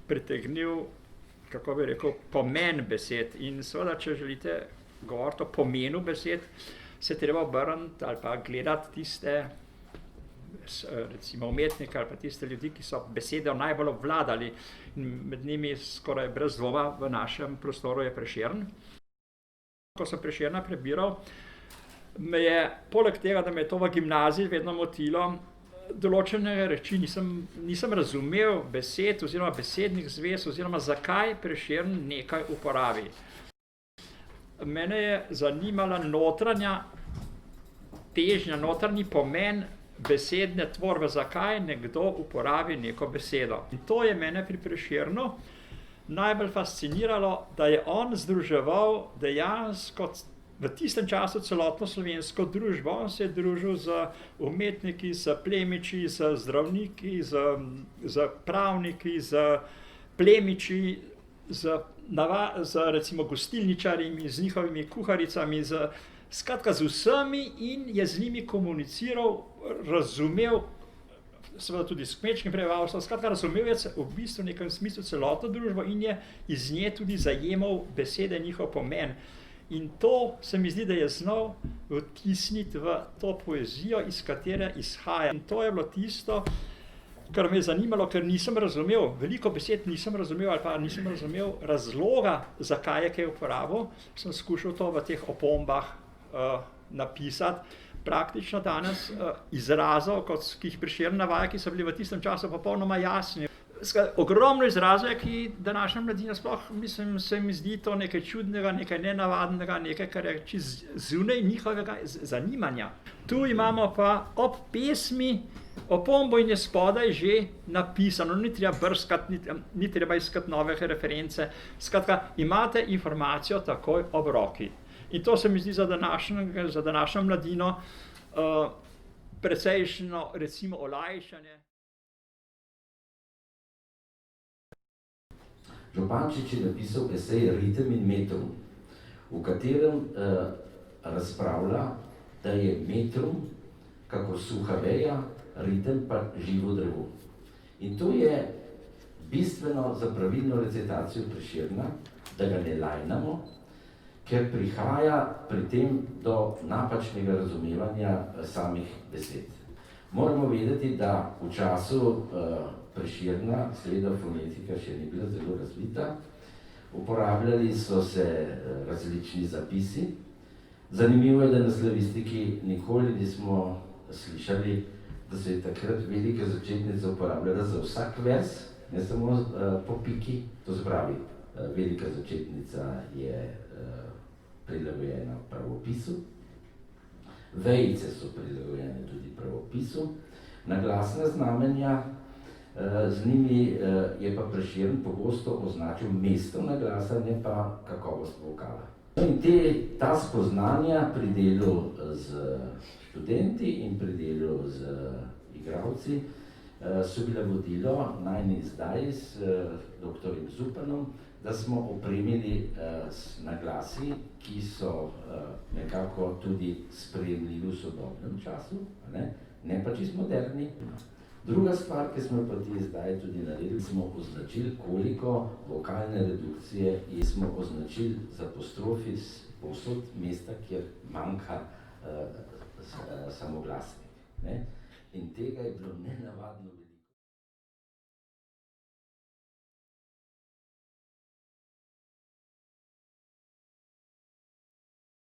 pritegnil, kako bi rekel, pomen besed. In seveda, če želite govoriti o pomenu besed, se treba obrniti ali pa gledati tiste, recimo umetnike ali pa tiste ljudi, ki so besedo najbolj obvladali. In med njimi skoraj brez dvoma v našem prostoru je Prešern. Ko sem Prešerna prebiral, me je, poleg tega, da me je to v gimnaziji vedno motilo, določene reči nisem razumel besed oziroma besednih zvez oziroma zakaj Prešern nekaj uporabi. Mene je zanimala notranja težnja, notranji pomen besedne tvorbe, zakaj nekdo uporabi neko besedo. In to je mene pri Prešernu najbolj fasciniralo, da je on združeval dejansko v tistem času celotno slovensko družbo. On se je družil z umetniki, z plemiči, z zdravniki, z pravniki, z plemiči, z recimo gostilničarji, z njihovimi kuharicami, skratka z vsemi, in je z njimi komuniciral, razumel, seveda tudi s kmečkim prebivalstvom, skratka razumel je v bistvu v nekem smislu celotno družbo in je iz nje tudi zajemal besede, njihov pomen. In to se mi zdi, da je znal vtisniti v to poezijo, iz katere izhaja. In to je bilo tisto, kar me je zanimalo, ker nisem razumel, veliko besed nisem razumel ali pa nisem razumel razloga, zakaj je kaj uporabil. Sem skušal to v teh opombah napisati. Praktično danes izrazov, ki jih Prešern navaja, ki so bili v tistem času popolnoma jasni. Ogromno izrazov, ki današnja mladina sploh, mislim, se mi zdi to nekaj čudnega, nekaj nenavadnega, nekaj, kar je čisto zunaj njihovega zanimanja. Tu imamo pa ob pesmi opombo in je spodaj že napisano, ni treba brskati, ni treba iskati nove reference. Skratka, imate informacijo takoj ob roki. In to se mi zdi za današnjo mladino precejšnjo, recimo, olajšanje. Župančič je napisal esej Ritem in metrum, v katerem razpravlja, da je metrum kakor suha veja, ritem pa živo drevo. In to je bistveno za pravilno recitacijo Prešerna, da ga ne lajnamo, ker prihaja pri tem do napačnega razumevanja samih besed. Moramo vedeti, da v času Prešerna seveda fonetika še ni bila zelo razvita, uporabljali so se različni zapisi. Zanimivo je, da na slavistiki nikoli nismo slišali, da se je takrat velika začetnica uporabljala za vsak vers, ne samo po piki. To se pravi, velika začetnica je prilagojena pravopisu, vejice so prilagojene tudi pravopisu, naglasna znamenja, z njimi je pa Prešern pogosto označil mesto naglasa, ne pa kakovost vokala. In ta spoznanja pri delu z študenti in pri delu z igralci so bile vodilo najni zdaj s doktorjem Zupanom, da smo opremili s naglasi, ki so nekako tudi sprejemljivi v sodobnem času, ne pa čisto moderni. Druga stvar, ki smo pa zdaj tudi naredili, smo označili, koliko vokalne redukcije smo označili z apostrofi povsod mesta, kjer manjka samoglasnik. In tega je bilo nenavadno.